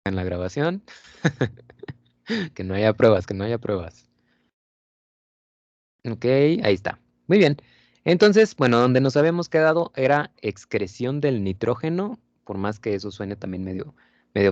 en la grabación. Que no haya pruebas, que no haya pruebas. Ok, ahí está. Muy bien. Entonces, bueno, donde nos habíamos quedado era excreción del nitrógeno, por más que eso suene también medio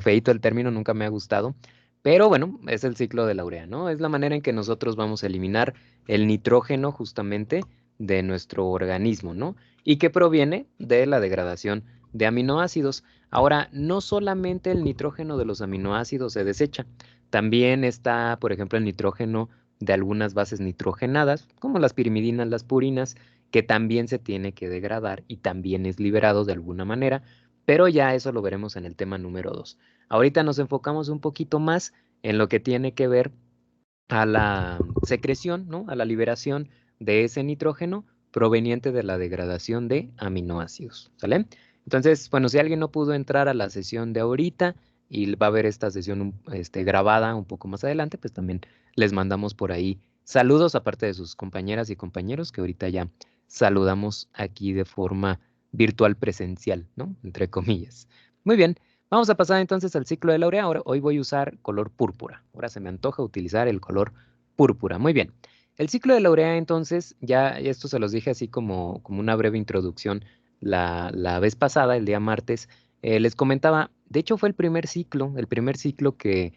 feíto el término, nunca me ha gustado. Pero bueno, es el ciclo de la urea, ¿no? Es la manera en que nosotros vamos a eliminar el nitrógeno justamente de nuestro organismo, ¿no? Y que proviene de la degradación de aminoácidos. Ahora, no solamente el nitrógeno de los aminoácidos se desecha, también está, por ejemplo, el nitrógeno de algunas bases nitrogenadas, como las pirimidinas, las purinas, que también se tiene que degradar y también es liberado de alguna manera, pero ya eso lo veremos en el tema número 2. Ahorita nos enfocamos un poquito más en lo que tiene que ver a la secreción, ¿no? A la liberación de ese nitrógeno proveniente de la degradación de aminoácidos, ¿sale? Entonces, bueno, si alguien no pudo entrar a la sesión de ahorita y va a ver esta sesión grabada un poco más adelante, pues también les mandamos por ahí saludos, aparte de sus compañeras y compañeros que ahorita ya saludamos aquí de forma virtual presencial, ¿no? Entre comillas. Muy bien. Vamos a pasar entonces al ciclo de la urea. Ahora, hoy voy a usar color púrpura. Ahora se me antoja utilizar el color púrpura. Muy bien. El ciclo de la urea, entonces, ya esto se los dije así como una breve introducción la vez pasada, el día martes. Les comentaba, de hecho fue el primer ciclo que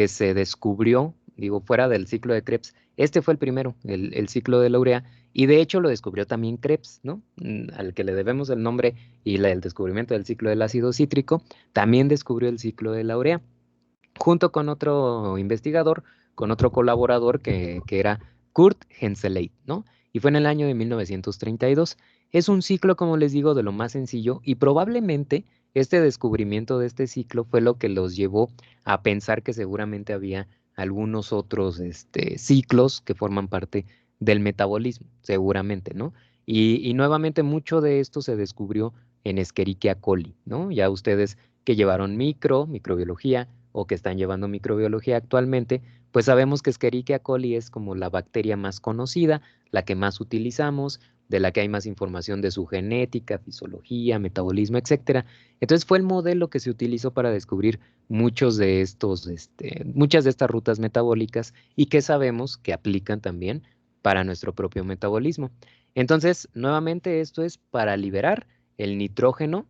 se descubrió, digo, fuera del ciclo de Krebs. Este fue el primero, el ciclo de la urea. Y de hecho lo descubrió también Krebs, ¿no? Al que le debemos el nombre y el descubrimiento del ciclo del ácido cítrico. También descubrió el ciclo de la urea, junto con otro investigador, con otro colaborador que era Kurt Henseleit, ¿no? Y fue en el año de 1932. Es un ciclo, como les digo, de lo más sencillo y probablemente este descubrimiento de este ciclo fue lo que los llevó a pensar que seguramente había algunos otros ciclos que forman parte del metabolismo, seguramente, ¿no? Y nuevamente mucho de esto se descubrió en Escherichia coli, ¿no? Ya ustedes que llevaron microbiología o que están llevando microbiología actualmente, pues sabemos que Escherichia coli es como la bacteria más conocida, la que más utilizamos, de la que hay más información de su genética, fisiología, metabolismo, etcétera. Entonces fue el modelo que se utilizó para descubrir muchas de estas rutas metabólicas y que sabemos que aplican también para nuestro propio metabolismo. Entonces, nuevamente esto es para liberar el nitrógeno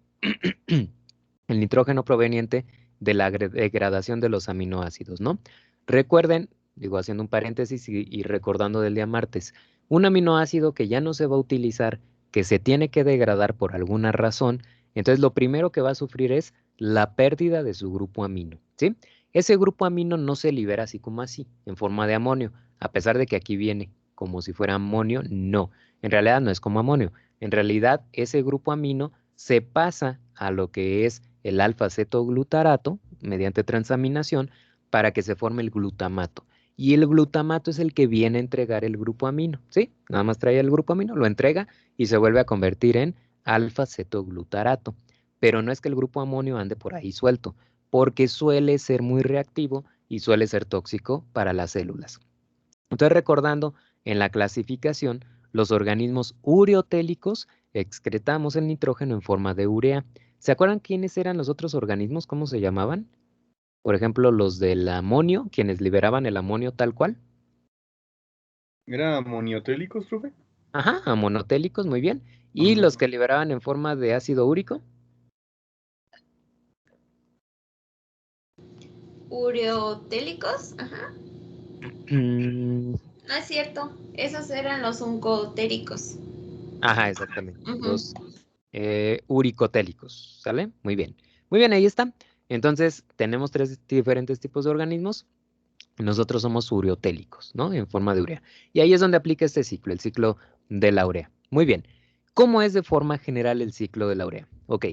el nitrógeno proveniente de la degradación de los aminoácidos, ¿no? Recuerden, digo haciendo un paréntesis y recordando del día martes, un aminoácido que ya no se va a utilizar, que se tiene que degradar por alguna razón, entonces lo primero que va a sufrir es la pérdida de su grupo amino, ¿sí? Ese grupo amino no se libera así como así, en forma de amonio, a pesar de que aquí viene como si fuera amonio, no, en realidad no es como amonio, en realidad ese grupo amino se pasa a lo que es el alfa-cetoglutarato mediante transaminación para que se forme el glutamato. Y el glutamato es el que viene a entregar el grupo amino, ¿sí? Nada más trae el grupo amino, lo entrega y se vuelve a convertir en alfa-cetoglutarato. Pero no es que el grupo amonio ande por ahí suelto, porque suele ser muy reactivo y suele ser tóxico para las células. Entonces, recordando en la clasificación, los organismos ureotélicos excretamos el nitrógeno en forma de urea. ¿Se acuerdan quiénes eran los otros organismos? ¿Cómo se llamaban? Por ejemplo, los del amonio, quienes liberaban el amonio tal cual. ¿Era amoniotélicos, profe? Ajá, amonotélicos, muy bien. Y Ajá. los que liberaban en forma de ácido úrico. Ureotélicos, ajá. Mm, No es cierto, esos eran los oncotéricos. ajá, exactamente. Ujú. Los uricotélicos, ¿sale? Muy bien. Muy bien, ahí está. Entonces, tenemos tres diferentes tipos de organismos. Nosotros somos ureotélicos, ¿no? En forma de urea. Y ahí es donde aplica este ciclo, el ciclo de la urea. Muy bien. ¿Cómo es de forma general el ciclo de la urea? Ok,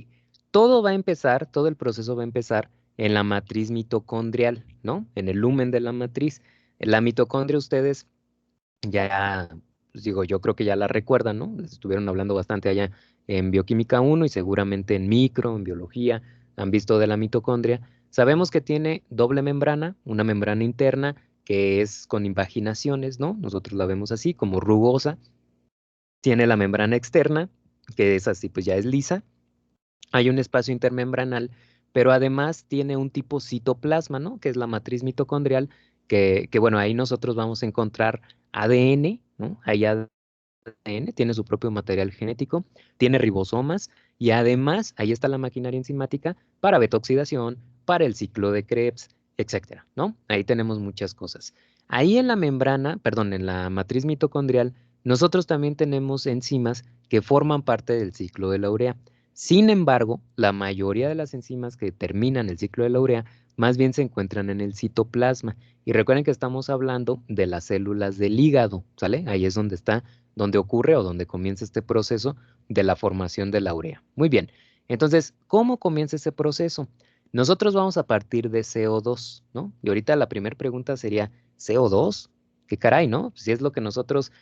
todo el proceso va a empezar en la matriz mitocondrial, ¿no? En el lumen de la matriz. La mitocondria ustedes ya, pues digo, yo creo que ya la recuerdan, ¿no? Estuvieron hablando bastante allá en Bioquímica 1 y seguramente en micro, en biología, han visto de la mitocondria. Sabemos que tiene doble membrana, una membrana interna que es con invaginaciones, ¿no? Nosotros la vemos así, como rugosa. Tiene la membrana externa, que es así, pues ya es lisa. Hay un espacio intermembranal pero además tiene un tipo citoplasma, ¿no? Que es la matriz mitocondrial, que bueno, ahí nosotros vamos a encontrar ADN, ¿no? Ahí ADN tiene su propio material genético, tiene ribosomas y además ahí está la maquinaria enzimática para beta-oxidación, para el ciclo de Krebs, etcétera, ¿no? Ahí tenemos muchas cosas. Ahí en la membrana, perdón, en la matriz mitocondrial, nosotros también tenemos enzimas que forman parte del ciclo de la urea. Sin embargo, la mayoría de las enzimas que terminan el ciclo de la urea más bien se encuentran en el citoplasma. Y recuerden que estamos hablando de las células del hígado, ¿sale? Ahí es donde está, donde ocurre o donde comienza este proceso de la formación de la urea. Muy bien, entonces, ¿cómo comienza ese proceso? Nosotros vamos a partir de CO2, ¿no? Y ahorita la primera pregunta sería, ¿CO2? ¿Qué caray, no? Si es lo que nosotros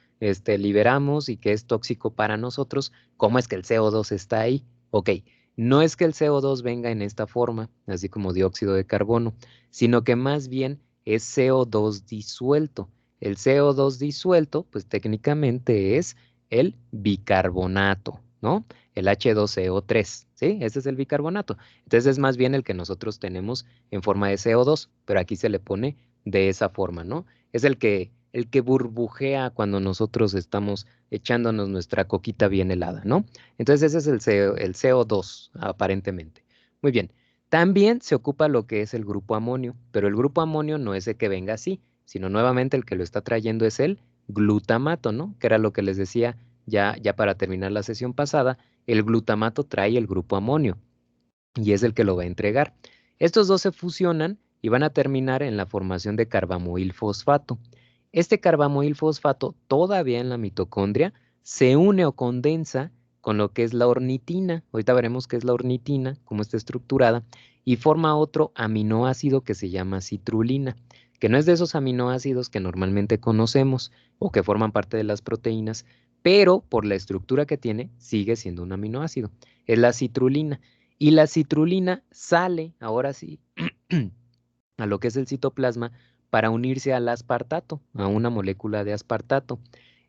liberamos y que es tóxico para nosotros, ¿cómo es que el CO2 está ahí? Ok, no es que el CO2 venga en esta forma, así como dióxido de carbono, sino que más bien es CO2 disuelto. El CO2 disuelto, pues técnicamente es el bicarbonato, ¿no? El H2CO3, ¿sí? Ese es el bicarbonato. Entonces es más bien el que nosotros tenemos en forma de CO2, pero aquí se le pone de esa forma, ¿no? Es el que burbujea cuando nosotros estamos echándonos nuestra coquita bien helada, ¿no? Entonces ese es el CO2, aparentemente. Muy bien. También se ocupa lo que es el grupo amonio, pero el grupo amonio no es el que venga así, sino nuevamente el que lo está trayendo es el glutamato, ¿no? Que era lo que les decía ya para terminar la sesión pasada, el glutamato trae el grupo amonio y es el que lo va a entregar. Estos dos se fusionan y van a terminar en la formación de carbamoil fosfato. Este carbamoil fosfato todavía en la mitocondria se une o condensa con lo que es la ornitina. Ahorita veremos qué es la ornitina, cómo está estructurada, y forma otro aminoácido que se llama citrulina, que no es de esos aminoácidos que normalmente conocemos o que forman parte de las proteínas, pero por la estructura que tiene sigue siendo un aminoácido. Es la citrulina. Y la citrulina sale, ahora sí, a lo que es el citoplasma para unirse al aspartato, a una molécula de aspartato.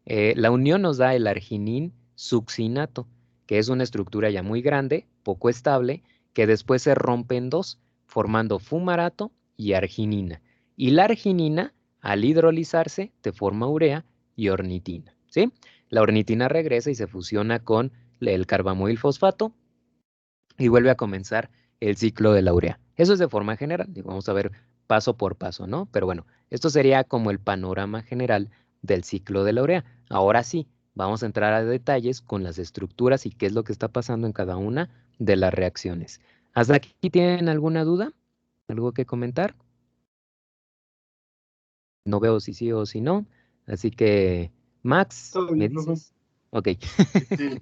La unión nos da el arginin succinato, que es una estructura ya muy grande, poco estable, que después se rompe en dos, formando fumarato y arginina. Y la arginina, al hidrolizarse, te forma urea y ornitina, ¿sí? La ornitina regresa y se fusiona con el carbamoil fosfato y vuelve a comenzar el ciclo de la urea. Eso es de forma general, digo, vamos a ver paso por paso, ¿no? Pero bueno, esto sería como el panorama general del ciclo de la urea. Ahora sí, vamos a entrar a detalles con las estructuras y qué es lo que está pasando en cada una de las reacciones. ¿Hasta aquí tienen alguna duda? ¿Algo que comentar? No veo si sí o si no, así que, Max, Todo ¿me bien, profe. dices? Ok.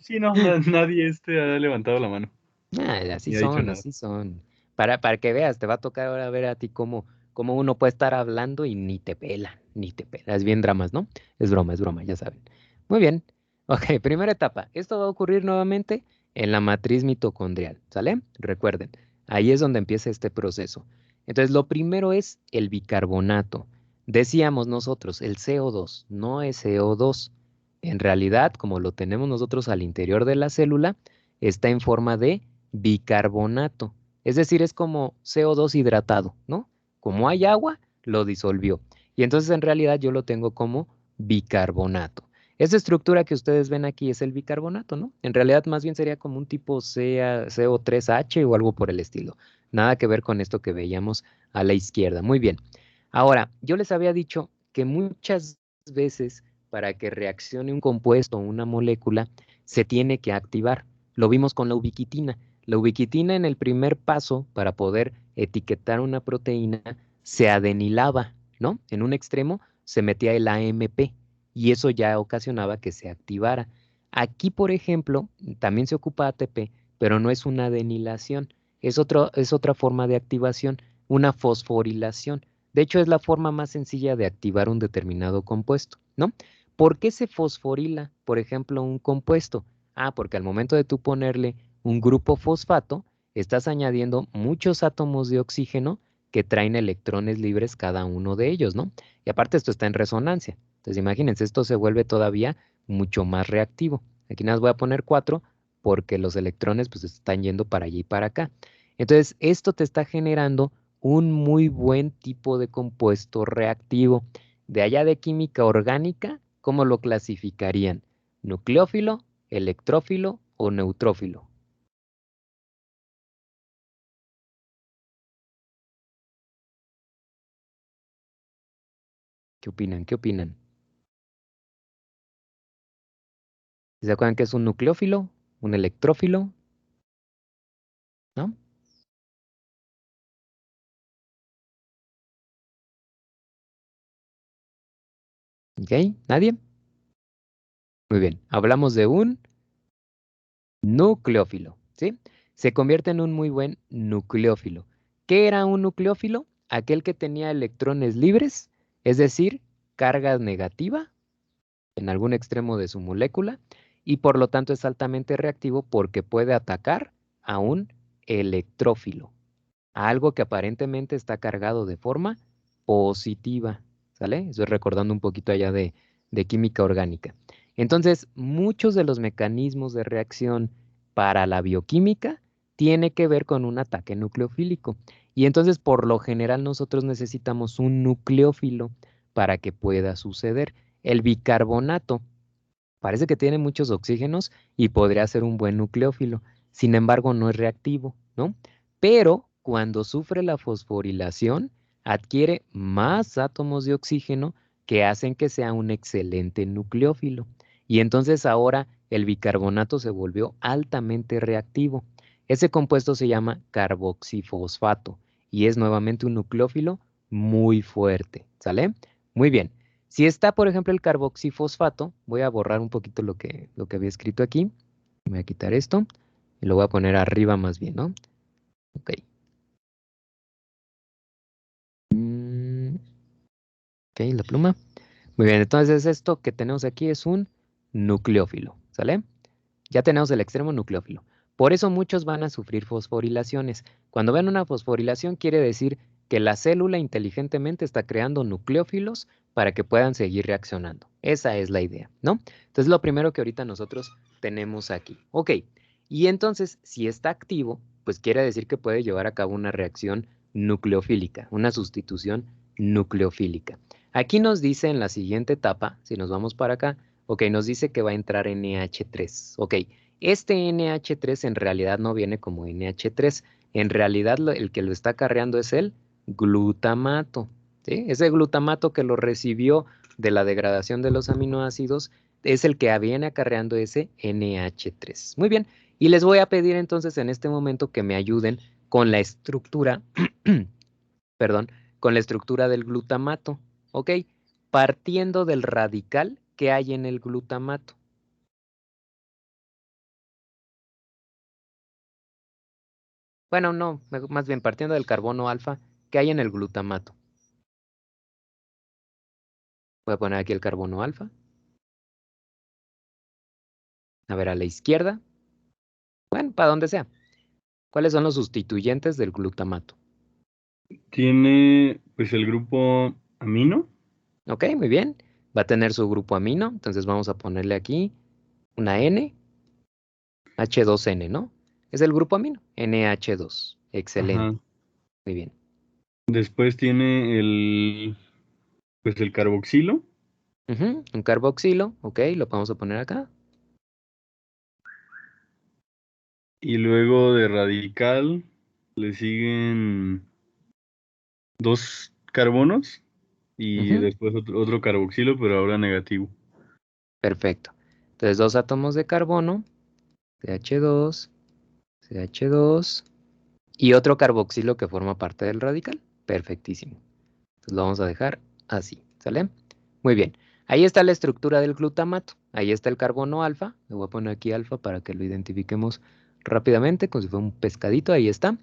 Sí, no, nadie ha levantado la mano. Así Ni ha dicho son, nada. así son. Para que veas, te va a tocar ahora ver a ti cómo uno puede estar hablando y ni te pela, ni te pela. Es bien dramas, ¿no? Es broma, ya saben. Muy bien. Ok, primera etapa. Esto va a ocurrir nuevamente en la matriz mitocondrial, ¿sale? Recuerden, ahí es donde empieza este proceso. Entonces, lo primero es el bicarbonato. Decíamos nosotros, el CO2, no es CO2. En realidad, como lo tenemos nosotros al interior de la célula, está en forma de bicarbonato. Es decir, es como CO2 hidratado, ¿no? Como hay agua, lo disolvió. Y entonces en realidad yo lo tengo como bicarbonato. Esa estructura que ustedes ven aquí es el bicarbonato, ¿no? En realidad más bien sería como un tipo CO3H o algo por el estilo. Nada que ver con esto que veíamos a la izquierda. Muy bien. Ahora, yo les había dicho que muchas veces para que reaccione un compuesto o una molécula se tiene que activar. Lo vimos con la ubiquitina. La ubiquitina en el primer paso para poder etiquetar una proteína se adenilaba, ¿no? En un extremo se metía el AMP y eso ya ocasionaba que se activara. Aquí, por ejemplo, también se ocupa ATP, pero no es una adenilación, es otra forma de activación, una fosforilación. De hecho, es la forma más sencilla de activar un determinado compuesto, ¿no? ¿Por qué se fosforila, por ejemplo, un compuesto? Ah, porque al momento de tú ponerle un grupo fosfato, estás añadiendo muchos átomos de oxígeno que traen electrones libres cada uno de ellos, ¿no? Y aparte esto está en resonancia. Entonces imagínense, esto se vuelve todavía mucho más reactivo. Aquí nada más voy a poner 4 porque los electrones pues están yendo para allí y para acá. Entonces, esto te está generando un muy buen tipo de compuesto reactivo. De allá de química orgánica, ¿cómo lo clasificarían? ¿Nucleófilo, electrófilo o neutrófilo? ¿Qué opinan? ¿Qué opinan? ¿Se acuerdan que es un nucleófilo? ¿Un electrófilo? ¿No? ¿Ok? ¿Nadie? Muy bien. Hablamos de un nucleófilo, ¿sí? Se convierte en un muy buen nucleófilo. ¿Qué era un nucleófilo? Aquel que tenía electrones libres, es decir, carga negativa en algún extremo de su molécula y por lo tanto es altamente reactivo porque puede atacar a un electrófilo, a algo que aparentemente está cargado de forma positiva, ¿sale? Estoy recordando un poquito allá de química orgánica. Entonces, muchos de los mecanismos de reacción para la bioquímica tiene que ver con un ataque nucleofílico. Y entonces, por lo general, nosotros necesitamos un nucleófilo para que pueda suceder. El bicarbonato parece que tiene muchos oxígenos y podría ser un buen nucleófilo. Sin embargo, no es reactivo, ¿no? Pero cuando sufre la fosforilación, adquiere más átomos de oxígeno que hacen que sea un excelente nucleófilo. Y entonces ahora el bicarbonato se volvió altamente reactivo. Ese compuesto se llama carboxifosfato y es nuevamente un nucleófilo muy fuerte, ¿sale? Muy bien. Si está, por ejemplo, el carboxifosfato, voy a borrar un poquito lo que había escrito aquí. Voy a quitar esto y lo voy a poner arriba más bien, ¿no? Ok. Mm, ok, la pluma. Muy bien, entonces esto que tenemos aquí es un nucleófilo, ¿sale? Ya tenemos el extremo nucleófilo. Por eso muchos van a sufrir fosforilaciones. Cuando ven una fosforilación quiere decir que la célula inteligentemente está creando nucleófilos para que puedan seguir reaccionando. Esa es la idea, ¿no? Entonces lo primero que ahorita nosotros tenemos aquí. Ok, y entonces si está activo, pues quiere decir que puede llevar a cabo una reacción nucleofílica, una sustitución nucleofílica. Aquí nos dice en la siguiente etapa, si nos vamos para acá, ok, nos dice que va a entrar NH3. Ok, este NH3 en realidad no viene como NH3. En realidad el que lo está acarreando es el glutamato. ¿Sí? Ese glutamato que lo recibió de la degradación de los aminoácidos es el que viene acarreando ese NH3. Muy bien, y les voy a pedir entonces en este momento que me ayuden con la estructura, perdón, con la estructura del glutamato. Ok, partiendo del radical que hay en el glutamato. Bueno, no, más bien partiendo del carbono alfa que hay en el glutamato. Voy a poner aquí el carbono alfa. A ver, a la izquierda. Bueno, para donde sea. ¿Cuáles son los sustituyentes del glutamato? Tiene pues el grupo amino. Ok, muy bien. Va a tener su grupo amino. Entonces vamos a ponerle aquí una N, H2N, ¿no? Es el grupo amino, NH2. Ajá. Excelente. Muy bien. Después tiene pues el carboxilo. Ujú, un carboxilo, ok, lo vamos a poner acá. Y luego de radical le siguen dos carbonos y Ujú, después otro carboxilo, pero ahora negativo. perfecto. Entonces, dos átomos de carbono, CH2, CH2 y otro carboxilo que forma parte del radical. Perfectísimo. Entonces lo vamos a dejar así, ¿sale? Muy bien. Ahí está la estructura del glutamato. Ahí está el carbono alfa. Le voy a poner aquí alfa para que lo identifiquemos rápidamente, como si fuera un pescadito. Ahí está.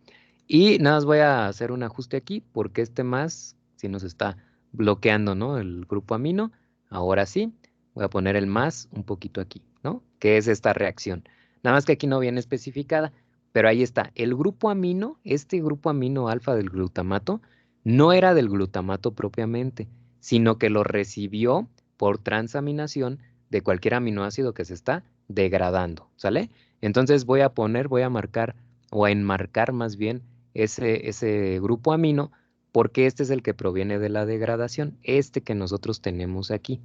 Y nada más voy a hacer un ajuste aquí porque este más, si nos está bloqueando, ¿no? El grupo amino. Ahora sí, voy a poner el más un poquito aquí, ¿no? Que es esta reacción. Nada más que aquí no viene especificada, pero ahí está. El grupo amino, este grupo amino alfa del glutamato, no era del glutamato propiamente, sino que lo recibió por transaminación de cualquier aminoácido que se está degradando, ¿sale? Entonces voy a marcar o a enmarcar más bien ese grupo amino, porque este es el que proviene de la degradación, este que nosotros tenemos aquí.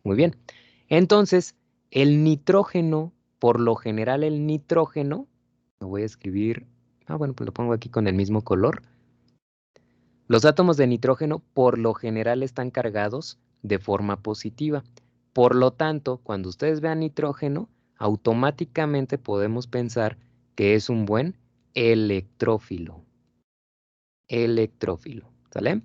Muy bien. Entonces, el nitrógeno, por lo general el nitrógeno, lo voy a escribir, bueno, pues lo pongo aquí con el mismo color. Los átomos de nitrógeno por lo general están cargados de forma positiva. Por lo tanto, cuando ustedes vean nitrógeno, automáticamente podemos pensar que es un buen electrófilo. Electrófilo, ¿sale?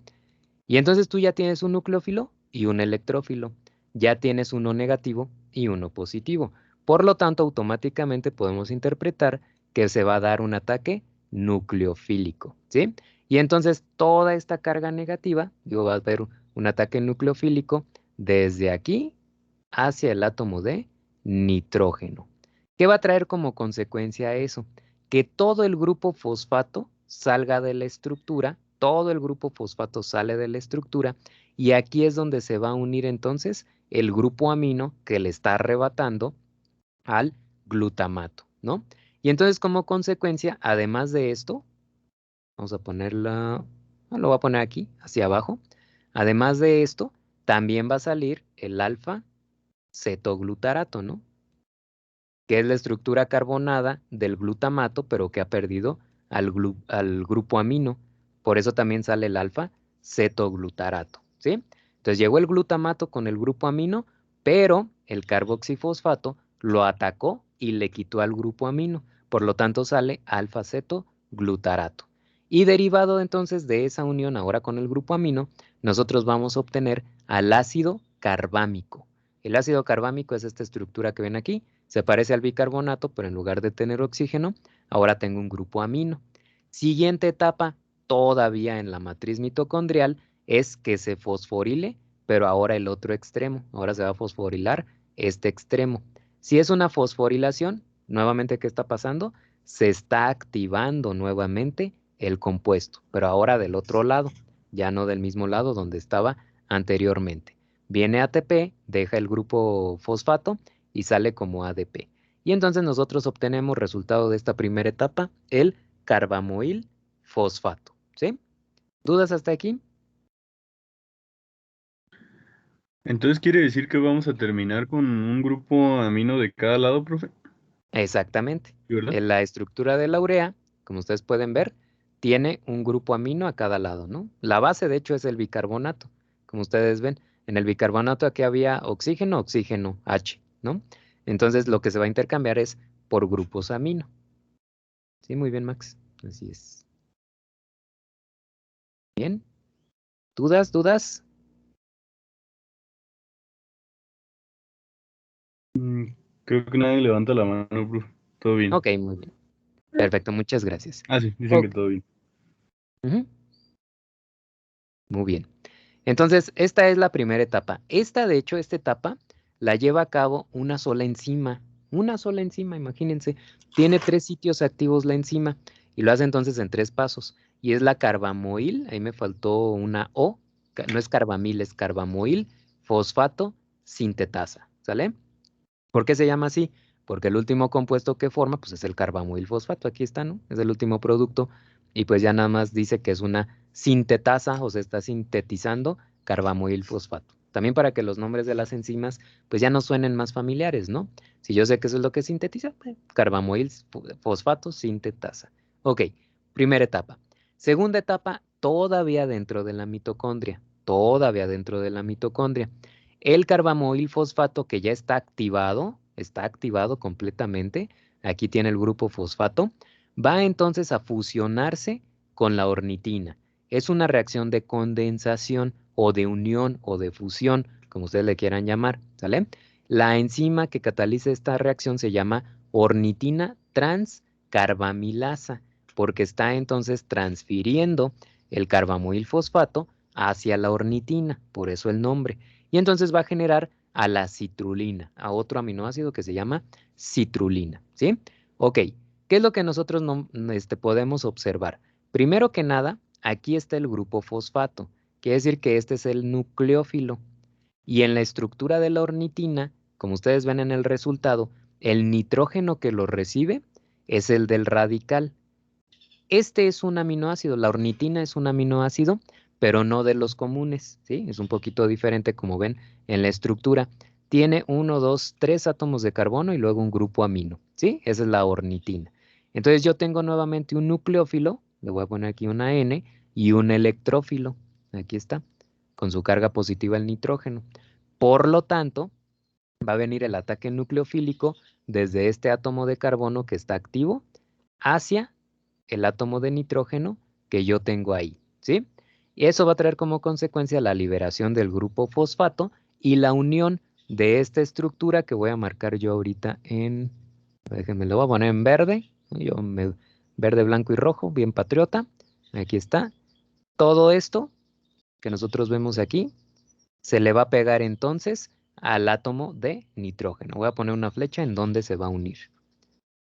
Y entonces tú ya tienes un nucleófilo y un electrófilo. Ya tienes uno negativo y uno positivo. Por lo tanto, automáticamente podemos interpretar que se va a dar un ataque nucleofílico, ¿sí? Y entonces toda esta carga negativa, va a haber un ataque nucleofílico desde aquí hacia el átomo de nitrógeno. ¿Qué va a traer como consecuencia eso? Que todo el grupo fosfato salga de la estructura, todo el grupo fosfato sale de la estructura y aquí es donde se va a unir entonces el grupo amino que le está arrebatando al glutamato, ¿no? Y entonces como consecuencia, además de esto, vamos a ponerla, lo voy a poner aquí, hacia abajo. Además de esto, también va a salir el alfa cetoglutarato, ¿no? Que es la estructura carbonada del glutamato, pero que ha perdido al grupo amino. Por eso también sale el alfa cetoglutarato, ¿sí? Entonces llegó el glutamato con el grupo amino, pero el carboxifosfato lo atacó y le quitó al grupo amino. Por lo tanto sale alfa cetoglutarato. Y derivado entonces de esa unión ahora con el grupo amino, nosotros vamos a obtener al ácido carbámico. El ácido carbámico es esta estructura que ven aquí, se parece al bicarbonato, pero en lugar de tener oxígeno, ahora tengo un grupo amino. Siguiente etapa, todavía en la matriz mitocondrial, es que se fosforile, pero ahora el otro extremo. Ahora se va a fosforilar este extremo. Si es una fosforilación, nuevamente, ¿qué está pasando? Se está activando nuevamente el compuesto, pero ahora del otro lado, ya no del mismo lado donde estaba anteriormente. Viene ATP, deja el grupo fosfato y sale como ADP. Y entonces nosotros obtenemos resultado de esta primera etapa, el carbamoil fosfato. ¿Sí? ¿Dudas hasta aquí? Entonces quiere decir que vamos a terminar con un grupo amino de cada lado, profe, Exactamente. ¿sí, verdad? En la estructura de la urea, como ustedes pueden ver, tiene un grupo amino a cada lado, ¿no? La base, de hecho, es el bicarbonato. Como ustedes ven, en el bicarbonato aquí había oxígeno, oxígeno, H, ¿no? Entonces lo que se va a intercambiar es por grupos amino. Sí, muy bien, Max. Así es. Bien. ¿Dudas? ¿Dudas? Creo que nadie levanta la mano, profe. Todo bien. Ok, muy bien. Perfecto, muchas gracias. Ah, sí, dicen que Ok, todo bien. ujú, muy bien. Entonces, esta es la primera etapa. De hecho, esta etapa la lleva a cabo una sola enzima. Una sola enzima, imagínense. Tiene 3 sitios activos la enzima y lo hace entonces en 3 pasos. Y es la carbamoil, ahí me faltó una O, no es carbamil, es carbamoil, fosfato, sintetasa, ¿sale? ¿Por qué se llama así? Porque el último compuesto que forma, pues es el carbamoil fosfato, aquí está, ¿no? Es el último producto y pues ya nada más dice que es una sintetasa o se está sintetizando carbamoil fosfato. También para que los nombres de las enzimas pues ya no suenen más familiares, ¿no? Si yo sé que eso es lo que sintetiza, pues, carbamoil fosfato sintetasa. Ok, primera etapa. Segunda etapa, todavía dentro de la mitocondria, todavía dentro de la mitocondria. El carbamoil fosfato que ya está activado completamente, aquí tiene el grupo fosfato, va entonces a fusionarse con la ornitina. Es una reacción de condensación o de unión o de fusión, como ustedes le quieran llamar, ¿sale? La enzima que cataliza esta reacción se llama ornitina transcarbamilasa, porque está entonces transfiriendo el carbamoil fosfato hacia la ornitina, por eso el nombre. Y entonces va a generar a la citrulina, a otro aminoácido que se llama citrulina, ¿sí? Ok, ¿qué es lo que nosotros no, podemos observar? Primero que nada, aquí está el grupo fosfato, quiere decir que este es el nucleófilo. Y en la estructura de la ornitina, como ustedes ven en el resultado, el nitrógeno que lo recibe es el del radical Este es un aminoácido, la ornitina es un aminoácido, pero no de los comunes, ¿sí? Es un poquito diferente, como ven, en la estructura. Tiene 1, 2, 3 átomos de carbono y luego un grupo amino, ¿sí? Esa es la ornitina. Entonces yo tengo nuevamente un nucleófilo, le voy a poner aquí una N, y un electrófilo, aquí está, con su carga positiva al nitrógeno. Por lo tanto, va a venir el ataque nucleofílico desde este átomo de carbono que está activo hacia el átomo de nitrógeno que yo tengo ahí, ¿sí? Y eso va a traer como consecuencia la liberación del grupo fosfato y la unión de esta estructura que voy a marcar yo ahorita en, déjenme, lo voy a poner en verde, verde, blanco y rojo, bien patriota. Aquí está. Todo esto que nosotros vemos aquí se le va a pegar entonces al átomo de nitrógeno. Voy a poner una flecha en donde se va a unir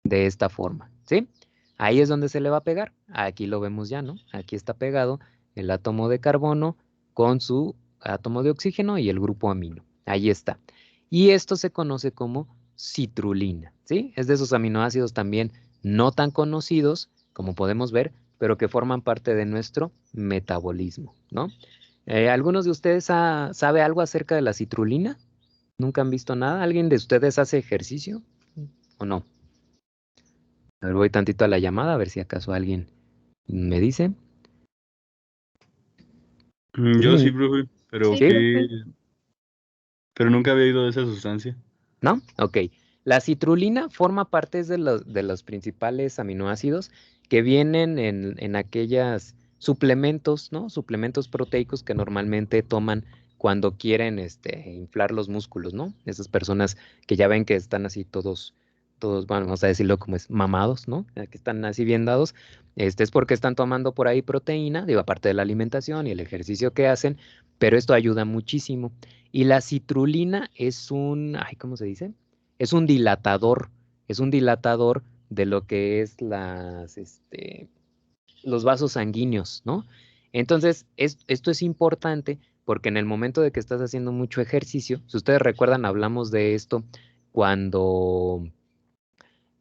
de esta forma, ¿sí? Ahí es donde se le va a pegar. Aquí lo vemos ya, ¿no? Aquí está pegado el átomo de carbono con su átomo de oxígeno y el grupo amino. Ahí está. Y esto se conoce como citrulina, ¿sí? Es de esos aminoácidos también no tan conocidos, como podemos ver, pero que forman parte de nuestro metabolismo, ¿no? ¿Algunos de ustedes sabe algo acerca de la citrulina? ¿Nunca han visto nada? ¿Alguien de ustedes hace ejercicio o no? A ver, voy tantito a la llamada, a ver si acaso alguien me dice. Yo sí, Sí, profe, pero Sí, ¿sí? profe. pero nunca había ido de esa sustancia. ¿No? Ok. La citrulina forma parte de los principales aminoácidos que vienen en aquellos suplementos, ¿no? Suplementos proteicos que normalmente toman cuando quieren inflar los músculos, ¿no? Esas personas que ya ven que están así todos, bueno, vamos a decirlo como es, mamados, ¿no? Que están así bien dados. Es porque están tomando por ahí proteína, digo, aparte de la alimentación y el ejercicio que hacen, pero esto ayuda muchísimo. Y la citrulina es ay, ¿cómo se dice? Es un dilatador de lo que es los vasos sanguíneos, ¿no? Entonces, esto es importante porque en el momento de que estás haciendo mucho ejercicio, si ustedes recuerdan, hablamos de esto cuando,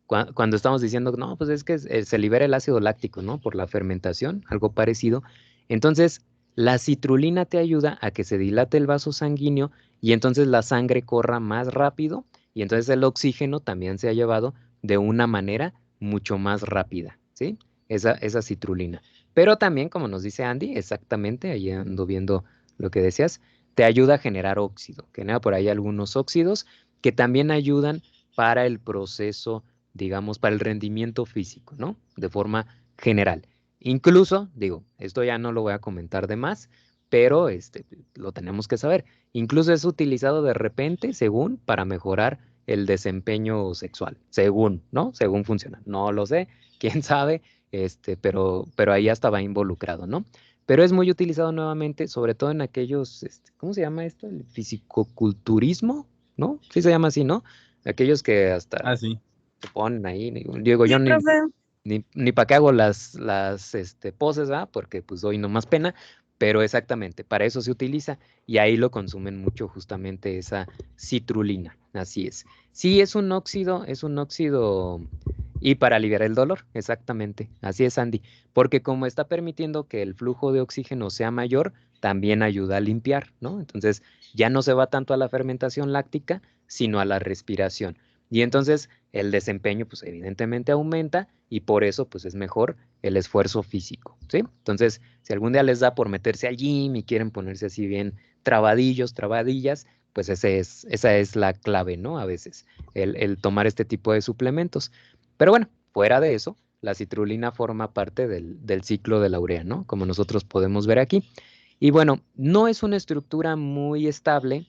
cuando estamos diciendo, no, pues es que se libera el ácido láctico, ¿no? Por la fermentación, algo parecido. Entonces, la citrulina te ayuda a que se dilate el vaso sanguíneo y entonces la sangre corra más rápido y entonces el oxígeno también se ha llevado de una manera mucho más rápida, ¿sí? Esa citrulina. Pero también, como nos dice Andy, exactamente, ahí ando viendo lo que decías, te ayuda a generar óxido, genera por ahí algunos óxidos que también ayudan para el proceso, digamos, para el rendimiento físico, ¿no? De forma general. Incluso, digo, esto ya no lo voy a comentar de más, pero lo tenemos que saber. Incluso es utilizado de repente, según, para mejorar el desempeño sexual, según, ¿no? Según funciona. No lo sé, quién sabe, pero ahí hasta va involucrado, ¿no? Pero es muy utilizado nuevamente, sobre todo en aquellos, ¿cómo se llama esto? El fisicoculturismo, ¿no? Sí se llama así, ¿no? Aquellos que hasta Ah, sí. se ponen ahí, digo, Sí, yo ni, profe. ni para qué hago las poses, ¿verdad? Porque pues doy nomás pena, pero exactamente, para eso se utiliza y ahí lo consumen mucho justamente esa citrulina, así es. Sí, es un óxido y para aliviar el dolor, exactamente, así es, Andy, porque como está permitiendo que el flujo de oxígeno sea mayor, también ayuda a limpiar, ¿no? Entonces ya no se va tanto a la fermentación láctica, sino a la respiración. Y entonces el desempeño, pues evidentemente aumenta y por eso, pues es mejor el esfuerzo físico, ¿sí? Entonces, si algún día les da por meterse al gym y quieren ponerse así bien trabadillos, trabadillas, pues esa es la clave, ¿no? A veces, el tomar este tipo de suplementos. Pero bueno, fuera de eso, la citrulina forma parte del ciclo de la urea, ¿no? Como nosotros podemos ver aquí. Y bueno, no es una estructura muy estable,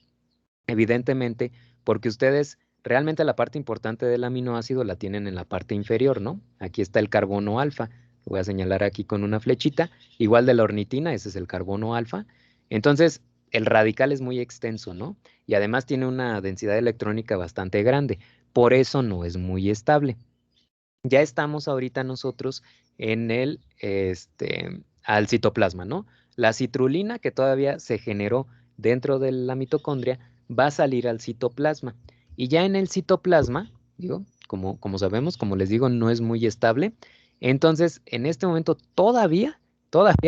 evidentemente, porque ustedes realmente la parte importante del aminoácido la tienen en la parte inferior, ¿no? Aquí está el carbono alfa. Lo voy a señalar aquí con una flechita. Igual de la ornitina, ese es el carbono alfa. Entonces, el radical es muy extenso, ¿no? Y además tiene una densidad electrónica bastante grande. Por eso no es muy estable. Ya estamos ahorita nosotros en al citoplasma, ¿no? La citrulina que todavía se generó dentro de la mitocondria va a salir al citoplasma. Y ya en el citoplasma, digo, como sabemos, como les digo, no es muy estable. Entonces, en este momento todavía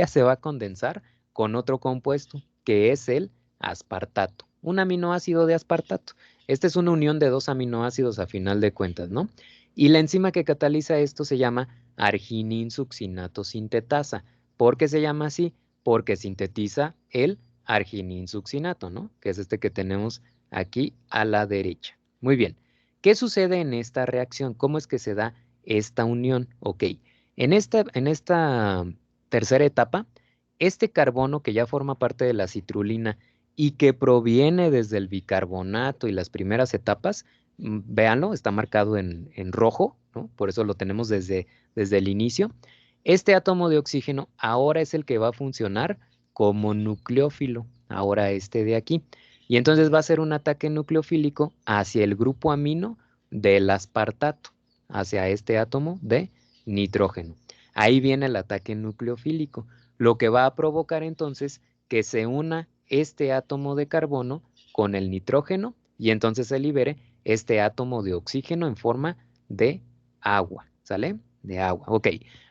se va a condensar con otro compuesto, que es el aspartato, un aminoácido de aspartato. Esta es una unión de dos aminoácidos a final de cuentas, ¿no? Y la enzima que cataliza esto se llama argininsuccinato sintetasa. ¿Por qué se llama así? Porque sintetiza el argininsuccinato, ¿no? Que es este que tenemos aquí a la derecha. Muy bien. ¿Qué sucede en esta reacción? ¿Cómo es que se da esta unión? Ok. En esta tercera etapa, este carbono que ya forma parte de la citrulina y que proviene desde el bicarbonato y las primeras etapas, véanlo, está marcado en rojo, ¿no? Por eso lo tenemos desde el inicio. Este átomo de oxígeno ahora es el que va a funcionar como nucleófilo, ahora este de aquí. Y entonces va a ser un ataque nucleofílico hacia el grupo amino del aspartato, hacia este átomo de nitrógeno. Ahí viene el ataque nucleofílico, lo que va a provocar entonces que se una este átomo de carbono con el nitrógeno y entonces se libere este átomo de oxígeno en forma de agua, ¿sale? De agua, ok.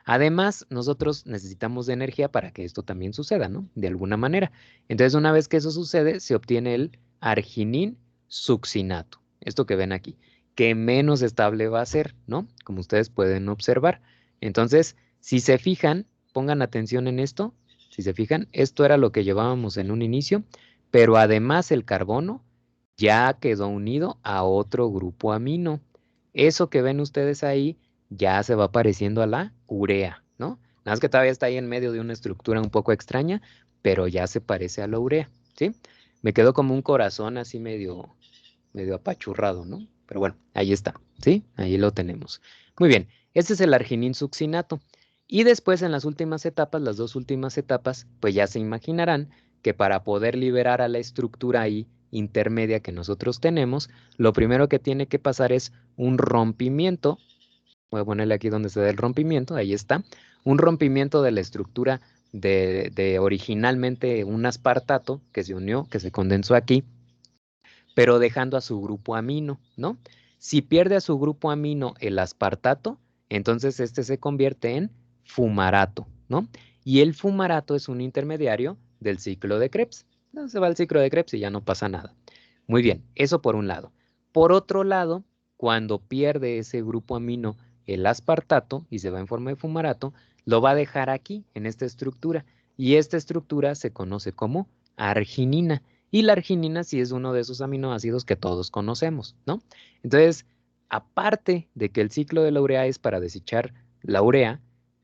Además, nosotros necesitamos de energía para que esto también suceda, ¿no? De alguna manera. Entonces, una vez que eso sucede, se obtiene el arginin succinato. Esto que ven aquí, que menos estable va a ser, ¿no? Como ustedes pueden observar. Entonces, si se fijan, pongan atención en esto. Si se fijan, esto era lo que llevábamos en un inicio, pero además el carbono ya quedó unido a otro grupo amino. Eso que ven ustedes ahí ya se va pareciendo a la urea, ¿no? Nada más que todavía está ahí en medio de una estructura un poco extraña, pero ya se parece a la urea, ¿sí? Me quedó como un corazón así medio apachurrado, ¿no? Pero bueno, ahí está, ¿sí? Ahí lo tenemos. Muy bien, este es el argininsuccinato. Y después en las últimas etapas, las dos últimas etapas, pues ya se imaginarán que para poder liberar a la estructura ahí intermedia que nosotros tenemos, lo primero que tiene que pasar es un rompimiento. Voy a ponerle aquí donde se da el rompimiento, ahí está. Un rompimiento de la estructura de originalmente un aspartato que se unió, que se condensó aquí, pero dejando a su grupo amino, ¿no? Si pierde a su grupo amino el aspartato, entonces este se convierte en fumarato, ¿no? Y el fumarato es un intermediario del ciclo de Krebs. No se va el ciclo de Krebs y ya no pasa nada. Muy bien, eso por un lado. Por otro lado, cuando pierde ese grupo amino el aspartato y se va en forma de fumarato, lo va a dejar aquí, en esta estructura. Y esta estructura se conoce como arginina. Y la arginina sí es uno de esos aminoácidos que todos conocemos, ¿no? Entonces, aparte de que el ciclo de la urea es para desechar la urea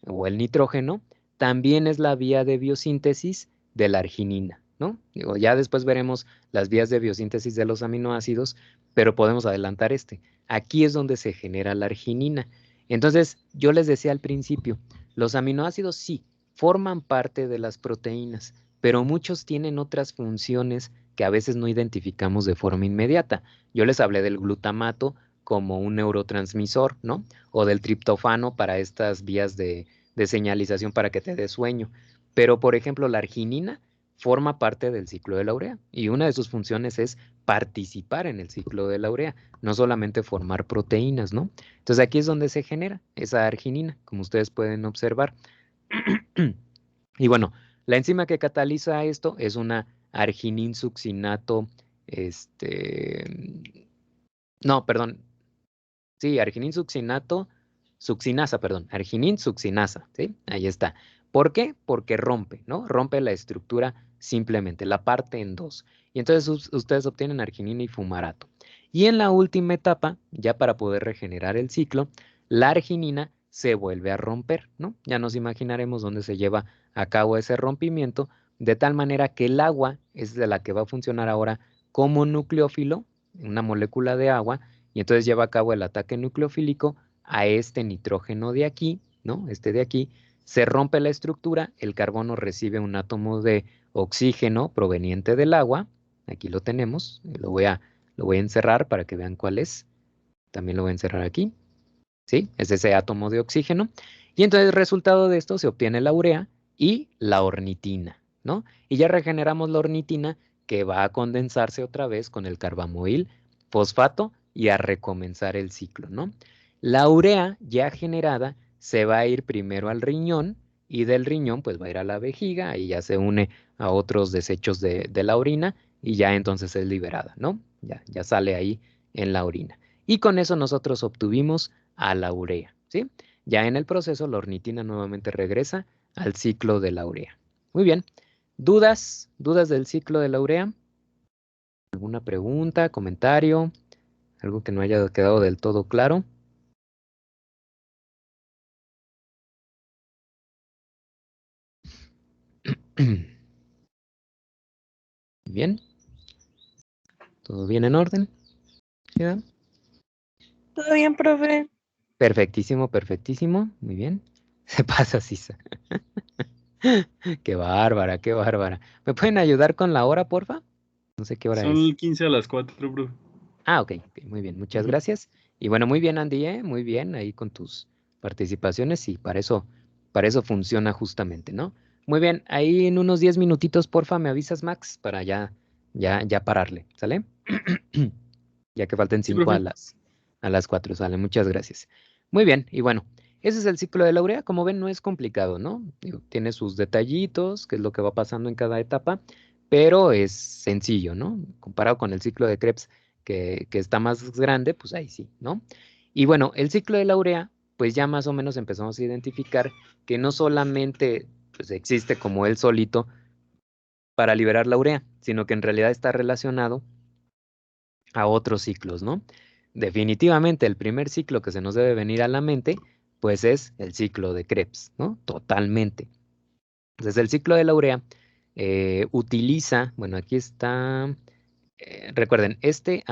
o el nitrógeno, también es la vía de biosíntesis de la arginina, ¿no? Digo, ya después veremos las vías de biosíntesis de los aminoácidos, pero podemos adelantar este. Aquí es donde se genera la arginina. Entonces, yo les decía al principio, los aminoácidos sí forman parte de las proteínas, pero muchos tienen otras funciones que a veces no identificamos de forma inmediata. Yo les hablé del glutamato como un neurotransmisor, ¿no? O del triptofano para estas vías de señalización para que te dé sueño. Pero, por ejemplo, la arginina forma parte del ciclo de la urea y una de sus funciones es participar en el ciclo de la urea, no solamente formar proteínas, ¿no? Entonces aquí es donde se genera esa arginina, como ustedes pueden observar. Y bueno, la enzima que cataliza esto es una argininsuccinato, no, perdón, sí, argininsuccinasa, ¿sí? Ahí está. ¿Por qué? Porque rompe, ¿no? Rompe la estructura simplemente, la parte en dos. Y entonces ustedes obtienen arginina y fumarato. Y en la última etapa, ya para poder regenerar el ciclo, la arginina se vuelve a romper, ¿no? Ya nos imaginaremos dónde se lleva a cabo ese rompimiento, de tal manera que el agua es de la que va a funcionar ahora como nucleófilo, una molécula de agua, y entonces lleva a cabo el ataque nucleofílico a este nitrógeno de aquí, ¿no? Este de aquí, se rompe la estructura, el carbono recibe un átomo de oxígeno proveniente del agua, aquí lo tenemos, lo voy a encerrar para que vean cuál es, también lo voy a encerrar aquí, ¿sí? Es ese átomo de oxígeno, y entonces el resultado de esto se obtiene la urea y la ornitina, ¿no? Y ya regeneramos la ornitina que va a condensarse otra vez con el carbamoil fosfato y a recomenzar el ciclo, ¿no? La urea ya generada se va a ir primero al riñón y del riñón pues va a ir a la vejiga y ya se une a otros desechos de la orina y ya entonces es liberada, ¿no? Ya sale ahí en la orina. Y con eso nosotros obtuvimos a la urea, ¿sí? Ya en el proceso la ornitina nuevamente regresa al ciclo de la urea. Muy bien. ¿Dudas? ¿Dudas del ciclo de la urea? ¿Alguna pregunta, comentario? ¿Algo que no haya quedado del todo claro? Bien. ¿Todo bien en orden? ¿Sí, Dan? Todo bien, profe. Perfectísimo, perfectísimo. Muy bien. Se pasa, Sisa. Qué bárbara, qué bárbara. ¿Me pueden ayudar con la hora, porfa? No sé qué hora es. Son 15 a las 4, bro. Ah, ok, muy bien, muchas Ujú. gracias. Y bueno, muy bien, Andy, muy bien ahí con tus participaciones y para eso funciona justamente, ¿no? Muy bien, ahí en unos 10 minutitos, porfa, me avisas, Max, para ya pararle, ¿sale? Ya que falten Sí, 5 profe. a las 4, sale, muchas gracias. Muy bien, y bueno, ese es el ciclo de la urea, como ven, no es complicado, ¿no? Digo, tiene sus detallitos, que es lo que va pasando en cada etapa, pero es sencillo, ¿no? Comparado con el ciclo de Krebs, que está más grande, pues ahí sí, ¿no? Y bueno, el ciclo de la urea, pues ya más o menos empezamos a identificar que no solamente pues, existe como él solito para liberar la urea, sino que en realidad está relacionado a otros ciclos, ¿no? Definitivamente el primer ciclo que se nos debe venir a la mente, pues es el ciclo de Krebs, ¿no? Totalmente. Entonces el ciclo de la urea utiliza, bueno, aquí está, recuerden, este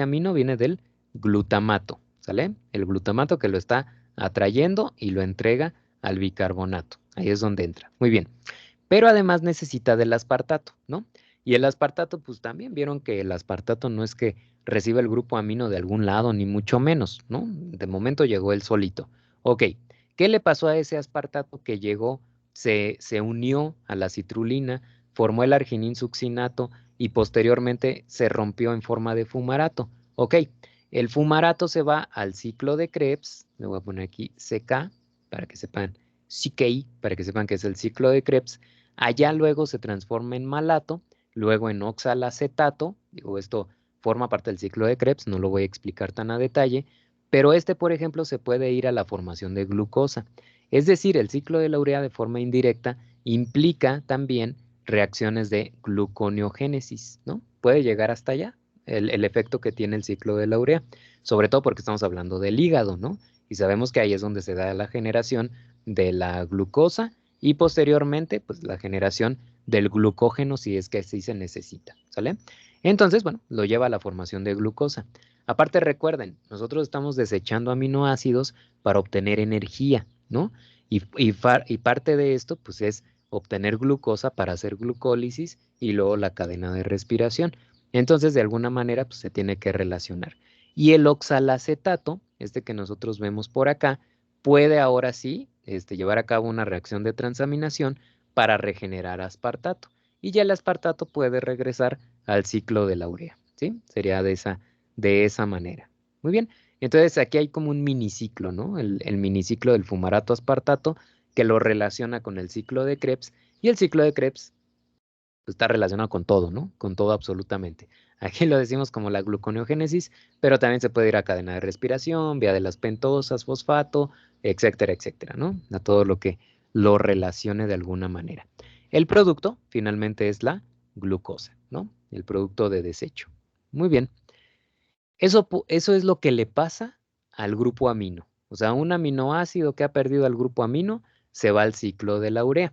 amino viene del glutamato, ¿sale? El glutamato que lo está atrayendo y lo entrega al bicarbonato. Ahí es donde entra. Muy bien. Pero además necesita del aspartato, ¿no? Y el aspartato, pues también vieron que el aspartato no es que reciba el grupo amino de algún lado, ni mucho menos, ¿no? De momento llegó él solito. Ok, ¿qué le pasó a ese aspartato que llegó, se unió a la citrulina, formó el arginin succinato y posteriormente se rompió en forma de fumarato? Ok, el fumarato se va al ciclo de Krebs, le voy a poner aquí CK para que sepan, CKI, para que sepan que es el ciclo de Krebs. Allá luego se transforma en malato, luego en oxalacetato, digo, esto forma parte del ciclo de Krebs, no lo voy a explicar tan a detalle, pero este, por ejemplo, se puede ir a la formación de glucosa. Es decir, el ciclo de la urea de forma indirecta implica también reacciones de gluconeogénesis, ¿no? Puede llegar hasta allá el efecto que tiene el ciclo de la urea, sobre todo porque estamos hablando del hígado, ¿no? Y sabemos que ahí es donde se da la generación de la glucosa y posteriormente, pues la generación del glucógeno si es que así se necesita, ¿sale? Entonces, bueno, lo lleva a la formación de glucosa. Aparte, recuerden, nosotros estamos desechando aminoácidos para obtener energía, ¿no? Y parte de esto, pues es obtener glucosa para hacer glucólisis y luego la cadena de respiración. Entonces, de alguna manera, pues se tiene que relacionar. Y el oxalacetato, este que nosotros vemos por acá, puede ahora sí llevar a cabo una reacción de transaminación para regenerar aspartato. Y ya el aspartato puede regresar al ciclo de la urea, ¿sí? Sería de esa manera. Muy bien, entonces aquí hay como un miniciclo, ¿no? El miniciclo del fumarato aspartato que lo relaciona con el ciclo de Krebs y el ciclo de Krebs pues, está relacionado con todo, ¿no? Con todo absolutamente. Aquí lo decimos como la gluconeogénesis, pero también se puede ir a cadena de respiración, vía de las pentosas, fosfato, etcétera, etcétera, ¿no? A todo lo que lo relacione de alguna manera. El producto finalmente es la glucosa, ¿no? El producto de desecho. Muy bien. Eso es lo que le pasa al grupo amino. O sea, un aminoácido que ha perdido al grupo amino se va al ciclo de la urea.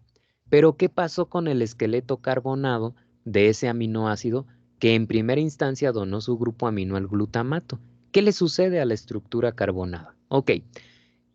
Pero ¿qué pasó con el esqueleto carbonado de ese aminoácido que en primera instancia donó su grupo amino al glutamato? ¿Qué le sucede a la estructura carbonada? Ok,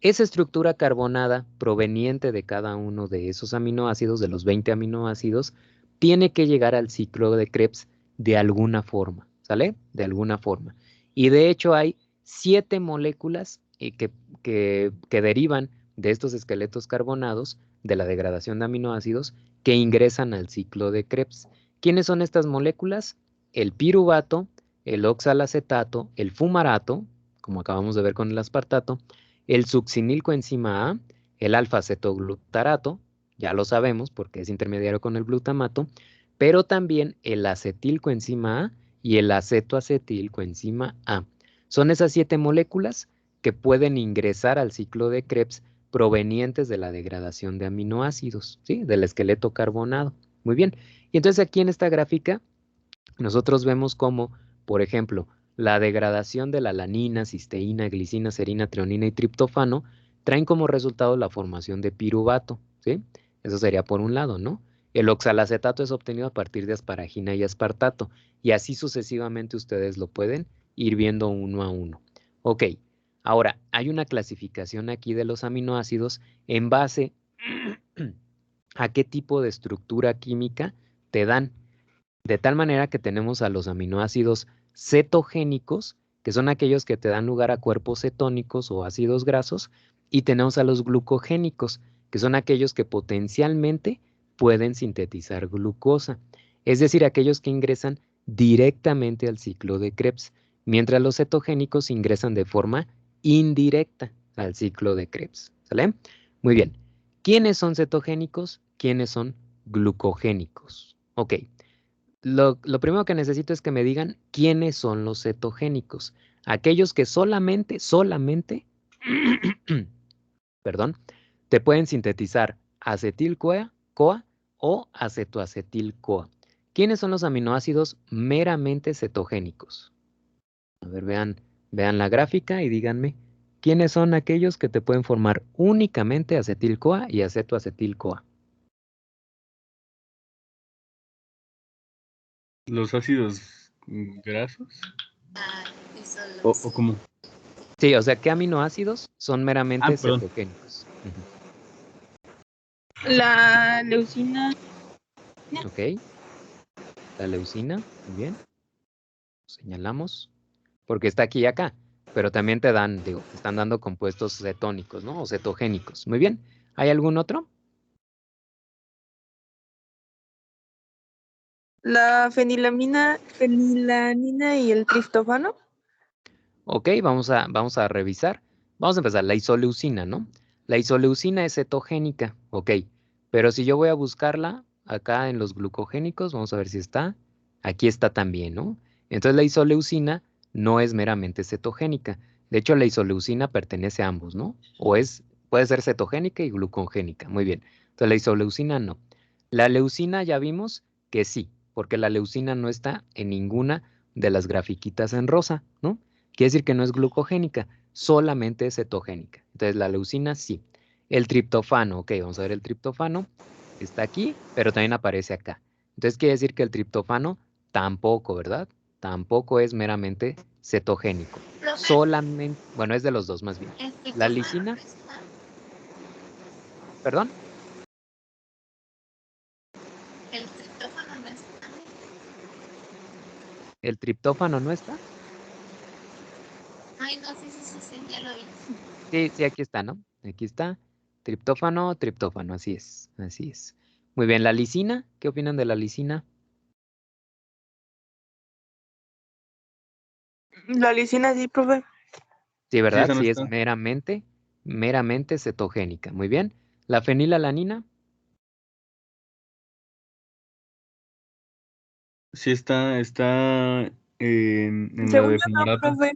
esa estructura carbonada proveniente de cada uno de esos aminoácidos, de los 20 aminoácidos, tiene que llegar al ciclo de Krebs de alguna forma, ¿sale? De alguna forma. Y de hecho hay 7 moléculas que derivan de estos esqueletos carbonados, de la degradación de aminoácidos, que ingresan al ciclo de Krebs. ¿Quiénes son estas moléculas? El piruvato, el oxalacetato, el fumarato, como acabamos de ver con el aspartato, El succinilcoenzima A, el alfa-cetoglutarato, ya lo sabemos porque es intermediario con el glutamato, pero también el acetilcoenzima A y el acetoacetilcoenzima A. Son esas 7 moléculas que pueden ingresar al ciclo de Krebs provenientes de la degradación de aminoácidos, ¿sí? Del esqueleto carbonado. Muy bien. Y entonces aquí en esta gráfica nosotros vemos cómo, por ejemplo, la degradación de la alanina, cisteína, glicina, serina, treonina y triptófano traen como resultado la formación de piruvato, ¿sí? Eso sería por un lado, ¿no? El oxalacetato es obtenido a partir de asparagina y aspartato, y así sucesivamente ustedes lo pueden ir viendo uno a uno. Ok, ahora, hay una clasificación aquí de los aminoácidos en base a qué tipo de estructura química te dan. De tal manera que tenemos a los aminoácidos cetogénicos, que son aquellos que te dan lugar a cuerpos cetónicos o ácidos grasos, y tenemos a los glucogénicos, que son aquellos que potencialmente pueden sintetizar glucosa, es decir, aquellos que ingresan directamente al ciclo de Krebs, mientras los cetogénicos ingresan de forma indirecta al ciclo de Krebs. ¿Sale? Muy bien. ¿Quiénes son cetogénicos? ¿Quiénes son glucogénicos? Ok. Lo primero que necesito es que me digan quiénes son los cetogénicos. Aquellos que solamente, perdón, te pueden sintetizar acetil-CoA o acetoacetil-CoA. ¿Quiénes son los aminoácidos meramente cetogénicos? A ver, vean la gráfica y díganme quiénes son aquellos que te pueden formar únicamente acetil-CoA y acetoacetil-CoA. ¿Los ácidos grasos? Ah, eso ¿O cómo? Sí, o sea, ¿qué aminoácidos son meramente perdón. cetogénicos? La leucina. Ok, la leucina, muy bien, señalamos, porque está aquí y acá, pero también te dan, digo, te están dando compuestos cetónicos, ¿no? O cetogénicos. Muy bien, ¿hay algún otro? La fenilanina y el triptófano. Ok, vamos a revisar. Vamos a empezar, la isoleucina, ¿no? La isoleucina es cetogénica, ok, pero si yo voy a buscarla acá en los glucogénicos, vamos a ver si está. Aquí está también, ¿no? Entonces la isoleucina no es meramente cetogénica. De hecho, la isoleucina pertenece a ambos, ¿no? Puede ser cetogénica y glucogénica. Muy bien. Entonces la isoleucina no. La leucina ya vimos que sí, porque la leucina no está en ninguna de las grafiquitas en rosa, ¿no? Quiere decir que no es glucogénica, solamente es cetogénica. Entonces la leucina sí. El triptofano, ok, vamos a ver el triptofano. Está aquí, pero también aparece acá. Entonces quiere decir que el triptofano tampoco, ¿verdad? Tampoco es meramente cetogénico. Profe, Solamente, bueno, es de los dos más bien. el La triptófano lisina, no está. perdón, El triptófano no está. el triptófano no está. Ay, no, sí, ya lo vi. Sí, sí, aquí está, ¿no? Aquí está. Triptófano, así es, así es. Muy bien, la lisina, ¿qué opinan de la lisina? La leucina, sí, profe. Sí, Sí, ¿verdad? esa no Sí, es está. meramente cetogénica. Muy bien. La fenilalanina, Sí está en la Según de yo no, fumarato. profe.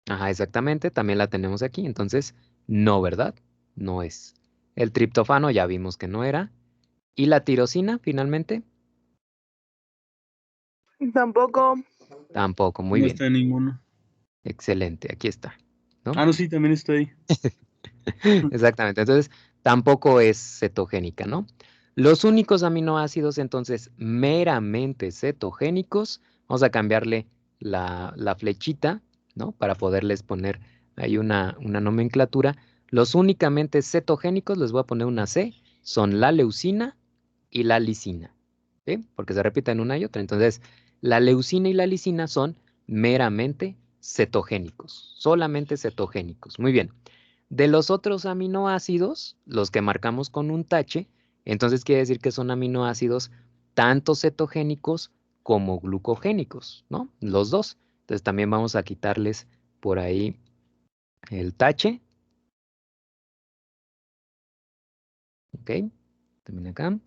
ajá, exactamente, también la tenemos aquí. Entonces, no, ¿verdad? No es. El triptófano ya vimos que no era. ¿Y la tirosina, finalmente? Tampoco. Tampoco. Muy No bien. está en ninguno. Excelente, aquí está, ¿no? Ah, no, sí, también está ahí. Exactamente. Entonces, tampoco es cetogénica, ¿no? Los únicos aminoácidos, entonces, meramente cetogénicos, vamos a cambiarle la flechita, ¿no? Para poderles poner ahí una nomenclatura. Los únicamente cetogénicos, les voy a poner una C, son la leucina y la lisina, ¿sí? Porque se repiten una y otra. Entonces, la leucina y la lisina son meramente cetogénicos, solamente cetogénicos. Muy bien. De los otros aminoácidos, los que marcamos con un tache, entonces quiere decir que son aminoácidos tanto cetogénicos como glucogénicos, ¿no? Los dos. Entonces también vamos a quitarles por ahí el tache Ok, también acá.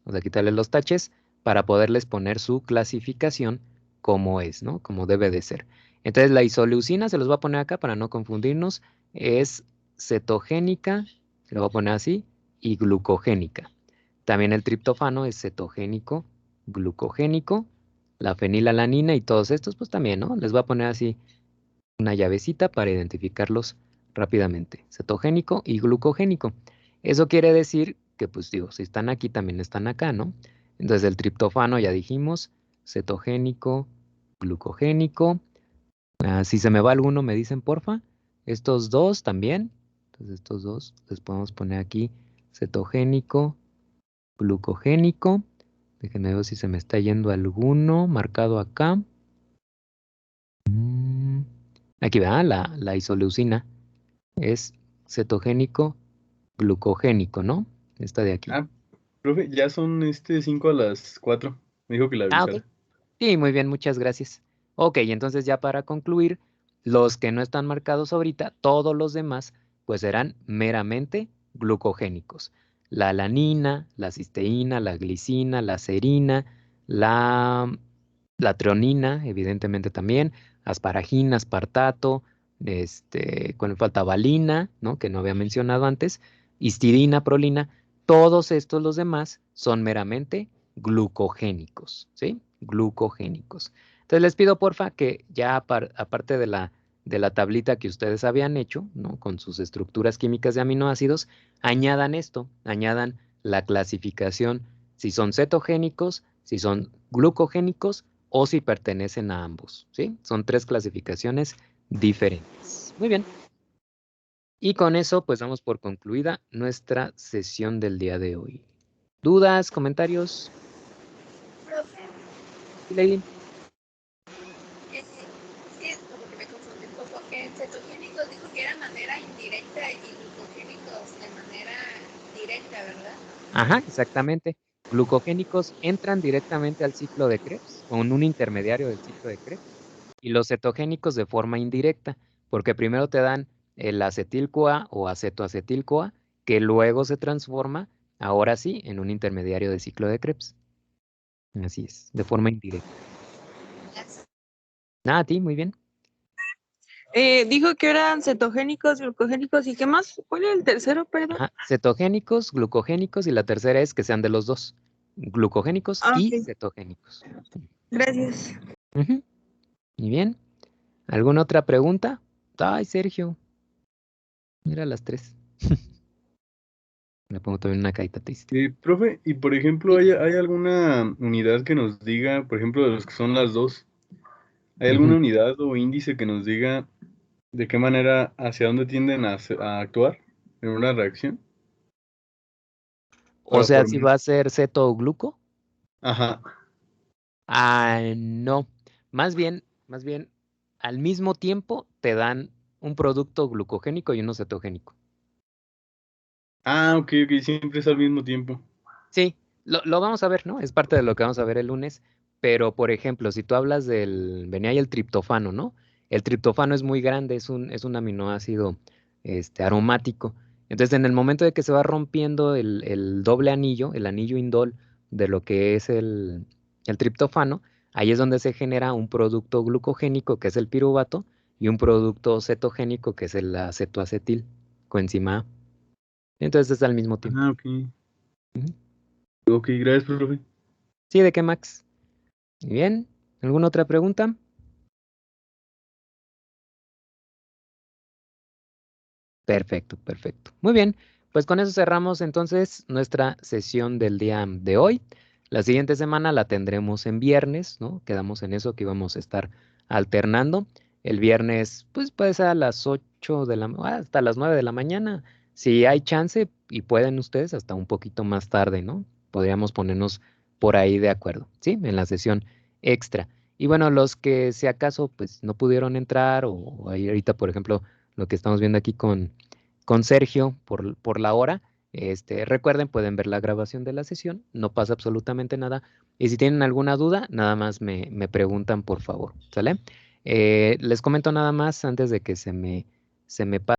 Vamos a quitarle los taches para poderles poner su clasificación como es, ¿no? Como debe de ser. Entonces la isoleucina, se los voy a poner acá para no confundirnos, es cetogénica, se lo voy a poner así, y glucogénica. También el triptofano es cetogénico, glucogénico, la fenilalanina y todos estos, pues también, ¿no? Les voy a poner así una llavecita para identificarlos rápidamente. Cetogénico y glucogénico. Eso quiere decir que, pues digo, si están aquí, también están acá, ¿no? Entonces el triptofano ya dijimos, cetogénico, glucogénico. Si se me va alguno, me dicen, porfa. Estos dos también. Entonces estos dos les podemos poner aquí cetogénico, glucogénico. Déjenme ver si se me está yendo alguno marcado acá. Aquí va, la isoleucina es cetogénico, glucogénico, ¿no? Esta de aquí. Ah, profe, ya son 5 a las 4. Me dijo que la Ah, ok. avisara. Sí, muy bien, muchas gracias. Ok, entonces ya para concluir, los que no están marcados ahorita, todos los demás, pues serán meramente glucogénicos. La alanina, la cisteína, la glicina, la serina, la, la treonina, evidentemente también, asparagina, aspartato, con falta valina, ¿no? Que no había mencionado antes, histidina, prolina, todos estos los demás son meramente glucogénicos, ¿sí? Glucogénicos. Entonces les pido porfa que ya aparte de la tablita que ustedes habían hecho, ¿no? Con sus estructuras químicas de aminoácidos, añadan esto, añadan la clasificación, si son cetogénicos, si son glucogénicos o si pertenecen a ambos, ¿sí? Son tres clasificaciones diferentes. Muy bien. Y con eso, pues damos por concluida nuestra sesión del día de hoy. ¿Dudas, comentarios? Profe, ¿Sí, Lady? sí, es como que me confundí un poco. Cetogénicos dijo que era manera indirecta y glucogénicos de manera directa, ¿verdad? Ajá, exactamente. Glucogénicos entran directamente al ciclo de Krebs, con un intermediario del ciclo de Krebs, y los cetogénicos de forma indirecta, porque primero te dan el acetil-CoA o acetoacetil-CoA, que luego se transforma, ahora sí, en un intermediario de ciclo de Krebs. Así es, de forma indirecta. Nada, a ti, muy bien. Dijo que eran cetogénicos, glucogénicos y ¿qué más? ¿Cuál era el tercero, perdón? Ajá, cetogénicos, glucogénicos, y la tercera es que sean de los dos, glucogénicos Ah, y ok, cetogénicos. gracias. Ujú, muy bien. ¿Alguna otra pregunta? Ay, Sergio, mira las tres. Le pongo también una carita triste. Profe, y por ejemplo, Sí. ¿hay alguna unidad que nos diga, por ejemplo, de los que son las dos? ¿Hay alguna Ujú. unidad o índice que nos diga de qué manera, hacia dónde tienden a actuar en una reacción? O Para sea, si formar. va a ser ceto o gluco. Ajá. Ah, no. Más bien, al mismo tiempo te dan un producto glucogénico y uno cetogénico. Ah, ok, siempre es al mismo tiempo. Sí, lo vamos a ver, ¿no? Es parte de lo que vamos a ver el lunes. Pero, por ejemplo, si tú hablas venía ahí el triptofano, ¿no? El triptofano es muy grande, es un aminoácido aromático. Entonces, en el momento de que se va rompiendo el doble anillo, el anillo indol de lo que es el triptofano, ahí es donde se genera un producto glucogénico, que es el piruvato, y un producto cetogénico, que es el acetoacetil, coenzima A. Entonces, es al mismo tiempo. Ah, ok. Ujú. Ok, gracias, profe. Sí, ¿de qué, Max? Muy bien. ¿Alguna otra pregunta? Perfecto, perfecto. Muy bien. Pues con eso cerramos entonces nuestra sesión del día de hoy. La siguiente semana la tendremos en viernes, ¿no? Quedamos en eso que íbamos a estar alternando. El viernes, pues puede ser a las 8 hasta las 9 de la mañana. Si hay chance y pueden ustedes, hasta un poquito más tarde, ¿no? Podríamos ponernos por ahí de acuerdo, ¿sí? En la sesión extra. Y bueno, los que si acaso pues no pudieron entrar o ahí ahorita, por ejemplo, lo que estamos viendo aquí con Sergio por la hora. Recuerden, pueden ver la grabación de la sesión, no pasa absolutamente nada. Y si tienen alguna duda, nada más me preguntan, por favor, ¿sale? Les comento nada más antes de que se me pase.